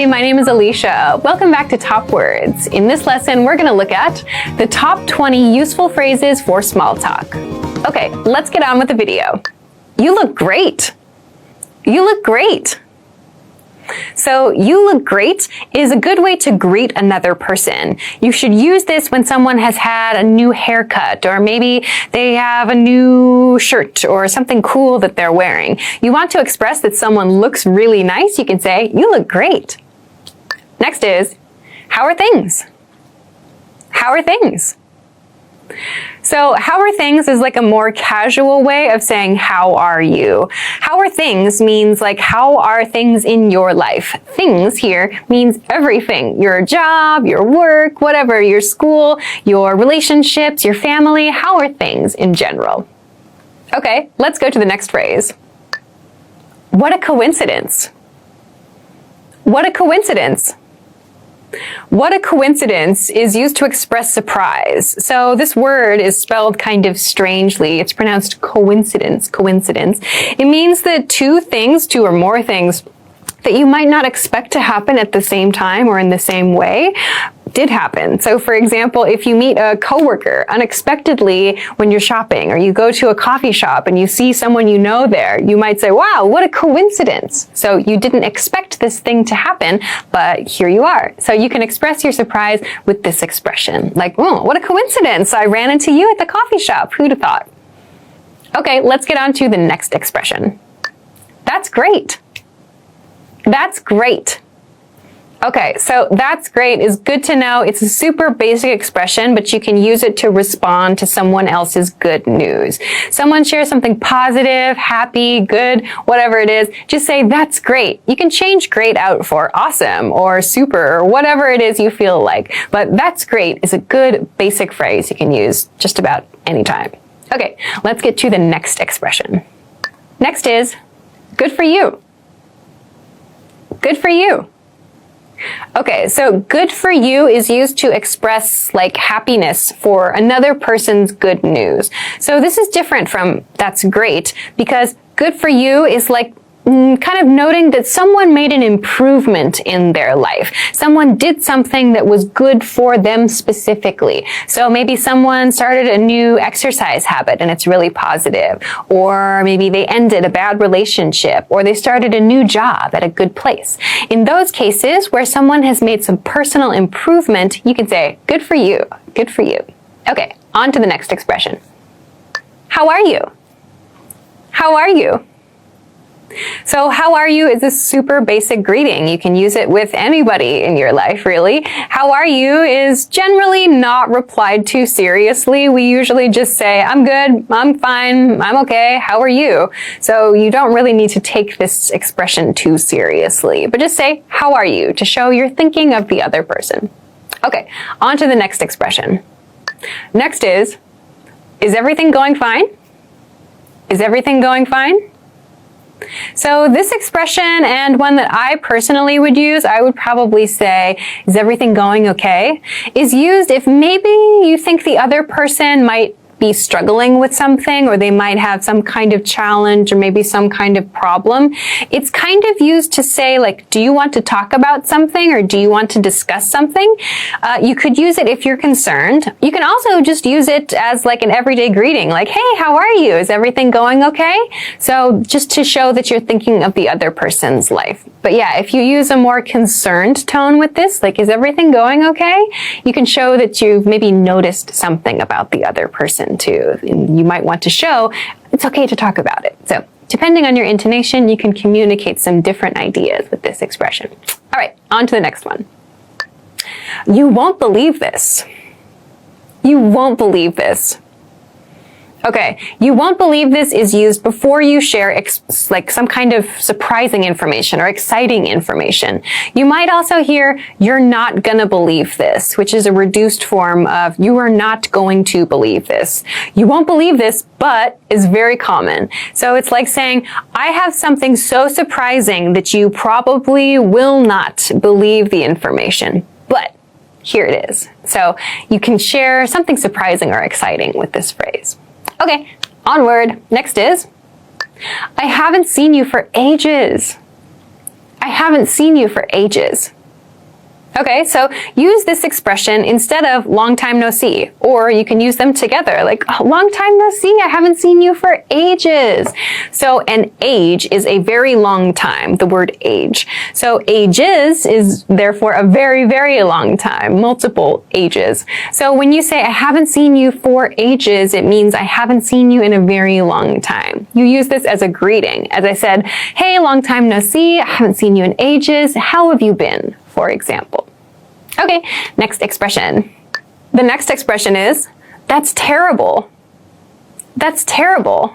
Hey, my name is Alicia. Welcome back to Top Words. In this lesson, we're going to look at the top 20 useful phrases for small talk. Okay, let's get on with the video. You look great. You look great. So, you look great is a good way to greet another person. You should use this when someone has had a new haircut, or maybe they have a new shirt or something cool that they're wearing. You want to express that someone looks really nice, you can say, you look great. Next is, how are things? How are things? So, how are things is like a more casual way of saying, how are you? How are things means like, how are things in your life? Things here means everything. Your job, your work, whatever, your school, your relationships, your family. How are things in general? Okay, let's go to the next phrase. What a coincidence. What a coincidence. What a coincidence is used to express surprise. So this word is spelled kind of strangely. It's pronounced coincidence, coincidence. It means that two or more things that you might not expect to happen at the same time or in the same way did happen. So for example, if you meet a coworker unexpectedly when you're shopping, or you go to a coffee shop and you see someone you know there, you might say, wow, what a coincidence. So you didn't expect this thing to happen, but here you are. So you can express your surprise with this expression, like, oh, what a coincidence. I ran into you at the coffee shop. Who'd have thought? Okay, let's get on to the next expression. That's great. That's great. Okay, so that's great is good to know. It's a super basic expression, but you can use it to respond to someone else's good news. Someone shares something positive, happy, good, whatever it is, just say, that's great. You can change great out for awesome or super or whatever it is you feel like. But that's great is a good basic phrase you can use just about any time. Okay, let's get to the next expression. Next is, good for you. Good for you. Okay, so good for you is used to express like happiness for another person's good news. So this is different from that's great because good for you is like kind of noting that someone made an improvement in their life. Someone did something that was good for them specifically. So maybe someone started a new exercise habit and it's really positive. Or maybe they ended a bad relationship, or they started a new job at a good place. In those cases where someone has made some personal improvement, you can say, good for you, good for you. Okay, on to the next expression. How are you? How are you? So how are you is a super basic greeting. You can use it with anybody in your life, really. How are you is generally not replied to seriously. We usually just say, I'm good, I'm fine, I'm okay, how are you? So you don't really need to take this expression too seriously, but just say, how are you, to show you're thinking of the other person. Okay, on to the next expression. Next is everything going fine? Is everything going fine? So this expression, and one that I personally would use, I would probably say, is everything going okay? Is used if maybe you think the other person might be struggling with something, or they might have some kind of challenge or maybe some kind of problem. It's kind of used to say, like, do you want to talk about something, or do you want to discuss something? You could use it if you're concerned. You can also just use it as like an everyday greeting, like, hey, how are you? Is everything going okay? So just to show that you're thinking of the other person's life. But yeah, if you use a more concerned tone with this, like, is everything going okay? You can show that you've maybe noticed something about the other person too. And you might want to show it's okay to talk about it. So depending on your intonation, you can communicate some different ideas with this expression. All right, on to the next one. You won't believe this. You won't believe this. Okay, you won't believe this is used before you share like some kind of surprising information or exciting information. You might also hear, you're not gonna believe this, which is a reduced form of you are not going to believe this. You won't believe this, but is very common. So it's like saying, I have something so surprising that you probably will not believe the information, but here it is. So you can share something surprising or exciting with this phrase. Okay, onward. Next is, I haven't seen you for ages. I haven't seen you for ages. Okay, so use this expression instead of long time no see, or you can use them together, like long time no see, I haven't seen you for ages. So an age is a very long time, the word age. So ages is therefore a very, very long time, multiple ages. So when you say I haven't seen you for ages, it means I haven't seen you in a very long time. You use this as a greeting. As I said, hey, long time no see, I haven't seen you in ages, how have you been, for example. Okay, next expression. The next expression is, that's terrible. That's terrible.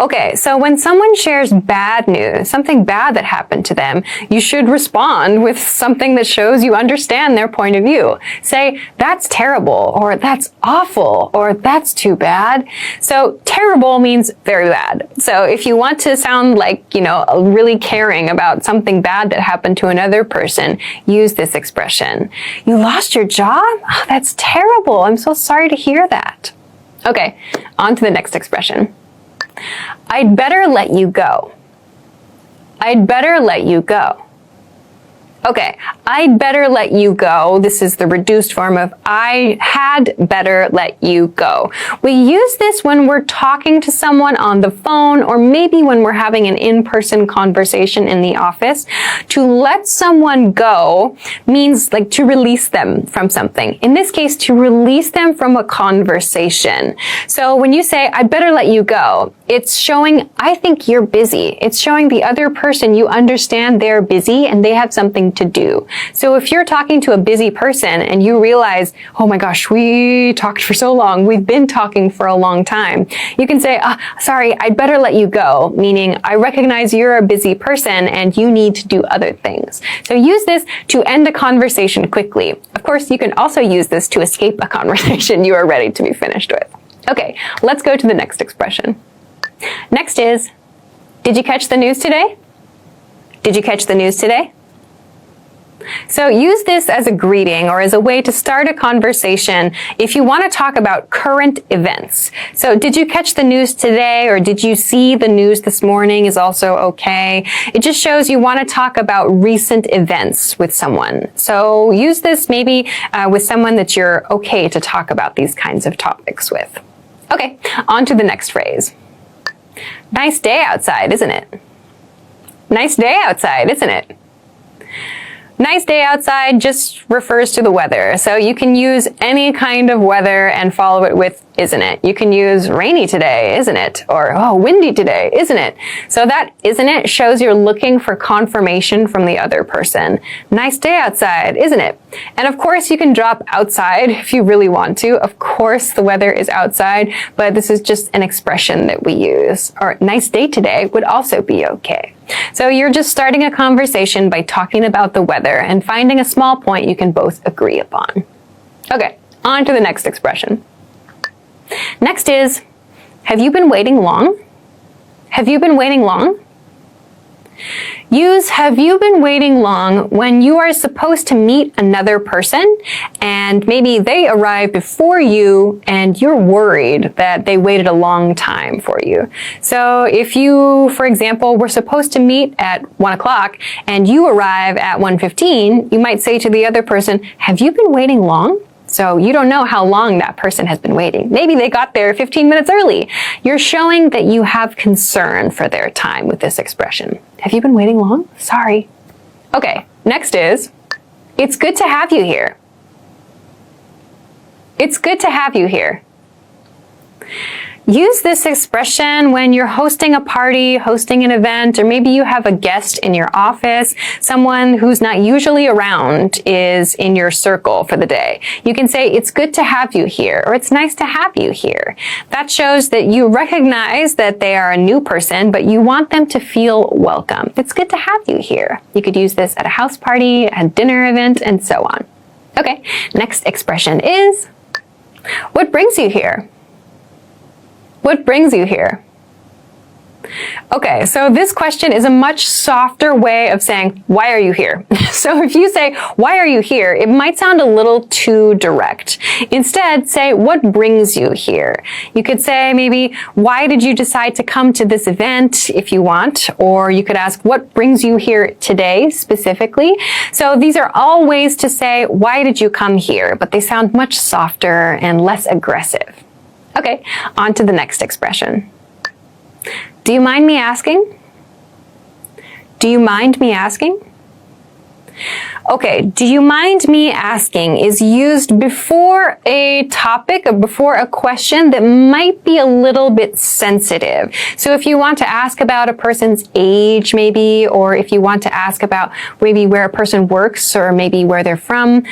Okay, so when someone shares bad news, something bad that happened to them, you should respond with something that shows you understand their point of view. Say, that's terrible, or that's awful, or that's too bad. So terrible means very bad. So if you want to sound like, really caring about something bad that happened to another person, use this expression. You lost your job? Oh, that's terrible. I'm so sorry to hear that. Okay, on to the next expression. I'd better let you go. I'd better let you go. Okay, I'd better let you go. This is the reduced form of I had better let you go. We use this when we're talking to someone on the phone, or maybe when we're having an in-person conversation in the office. To let someone go means like to release them from something. In this case, to release them from a conversation. So when you say, I'd better let you go, it's showing, I think you're busy. It's showing the other person you understand they're busy and they have something to do. So if you're talking to a busy person and you realize, oh my gosh, we talked for so long, we've been talking for a long time, you can say, sorry, I'd better let you go, meaning I recognize you're a busy person and you need to do other things. So use this to end a conversation quickly. Of course, you can also use this to escape a conversation you are ready to be finished with. Okay, let's go to the next expression. Next is, did you catch the news today? Did you catch the news today? So use this as a greeting or as a way to start a conversation if you want to talk about current events. So did you catch the news today, or did you see the news this morning is also okay. It just shows you want to talk about recent events with someone. So use this maybe with someone that you're okay to talk about these kinds of topics with. Okay, on to the next phrase. Nice day outside, isn't it? Nice day outside, isn't it? Nice day outside just refers to the weather. So you can use any kind of weather and follow it with isn't it. You can use rainy today, isn't it? Or, windy today, isn't it? So that isn't it shows you're looking for confirmation from the other person. Nice day outside, isn't it? And of course you can drop outside if you really want to. Of course the weather is outside, but this is just an expression that we use. Or nice day today would also be okay. So you're just starting a conversation by talking about the weather and finding a small point you can both agree upon. Okay, on to the next expression. Next is, have you been waiting long? Have you been waiting long? Use have you been waiting long when you are supposed to meet another person and maybe they arrive before you and you're worried that they waited a long time for you. So if you, for example, were supposed to meet at 1 o'clock and you arrive at 1:15, you might say to the other person, have you been waiting long? So you don't know how long that person has been waiting. Maybe they got there 15 minutes early. You're showing that you have concern for their time with this expression. Have you been waiting long? Sorry. Okay, next is, it's good to have you here. It's good to have you here. Use this expression when you're hosting a party, hosting an event, or maybe you have a guest in your office, someone who's not usually around is in your circle for the day. You can say, it's good to have you here, or it's nice to have you here. That shows that you recognize that they are a new person, but you want them to feel welcome. It's good to have you here. You could use this at a house party, a dinner event, and so on. Okay, next expression is, what brings you here? What brings you here? Okay, so this question is a much softer way of saying, why are you here? So if you say, why are you here? It might sound a little too direct. Instead, say, what brings you here? You could say maybe, why did you decide to come to this event if you want? Or you could ask, what brings you here today specifically? So these are all ways to say, why did you come here? But they sound much softer and less aggressive. Okay, on to the next expression. Do you mind me asking? Do you mind me asking? Okay, do you mind me asking is used before a topic or before a question that might be a little bit sensitive. So if you want to ask about a person's age maybe, or if you want to ask about maybe where a person works or maybe where they're from,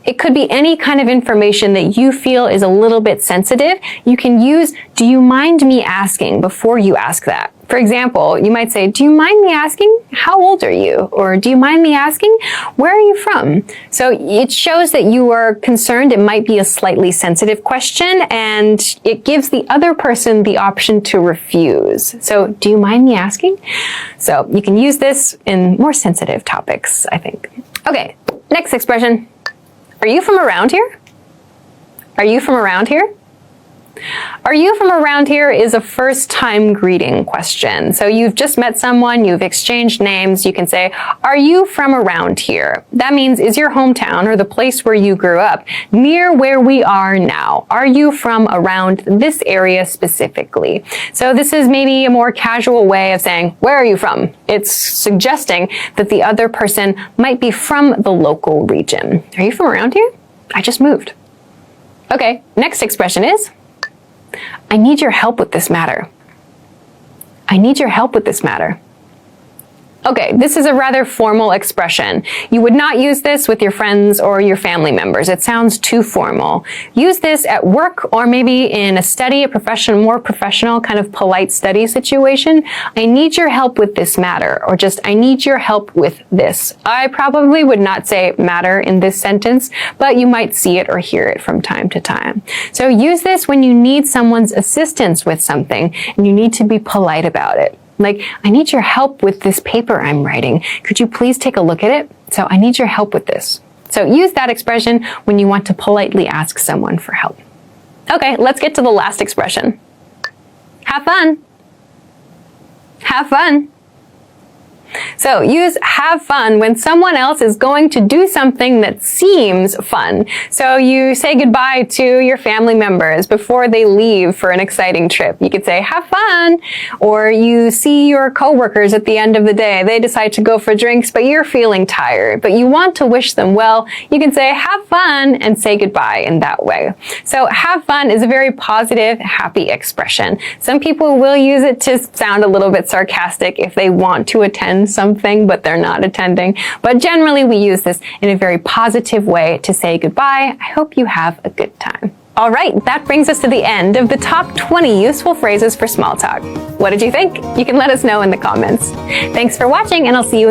it could be any kind of information that you feel is a little bit sensitive. You can use, do you mind me asking before you ask that. For example, you might say, do you mind me asking, how old are you? Or do you mind me asking, where are you from? So it shows that you are concerned. It might be a slightly sensitive question, and it gives the other person the option to refuse. So do you mind me asking? So you can use this in more sensitive topics, I think. Okay, next expression. Are you from around here? Are you from around here? Are you from around here is a first-time greeting question. So you've just met someone, you've exchanged names, you can say, are you from around here? That means, is your hometown or the place where you grew up near where we are now? Are you from around this area specifically? So this is maybe a more casual way of saying, where are you from? It's suggesting that the other person might be from the local region. Are you from around here? I just moved. Okay, next expression is, I need your help with this matter. I need your help with this matter. Okay, this is a rather formal expression. You would not use this with your friends or your family members. It sounds too formal. Use this at work or maybe in a study, more professional kind of polite study situation. I need your help with this matter, or just I need your help with this. I probably would not say matter in this sentence, but you might see it or hear it from time to time. So use this when you need someone's assistance with something and you need to be polite about it. Like, I need your help with this paper I'm writing. Could you please take a look at it? So I need your help with this. So use that expression when you want to politely ask someone for help. Okay, let's get to the last expression. Have fun. Have fun. So use have fun when someone else is going to do something that seems fun. So you say goodbye to your family members before they leave for an exciting trip. You could say, have fun. Or you see your coworkers at the end of the day. They decide to go for drinks, but you're feeling tired, but you want to wish them well. You can say, have fun, and say goodbye in that way. So have fun is a very positive, happy expression. Some people will use it to sound a little bit sarcastic if they want to attend something, but they're not attending. But generally, we use this in a very positive way to say goodbye. I hope you have a good time. All right, that brings us to the end of the top 20 useful phrases for small talk. What did you think? You can let us know in the comments. Thanks for watching, and I'll see you in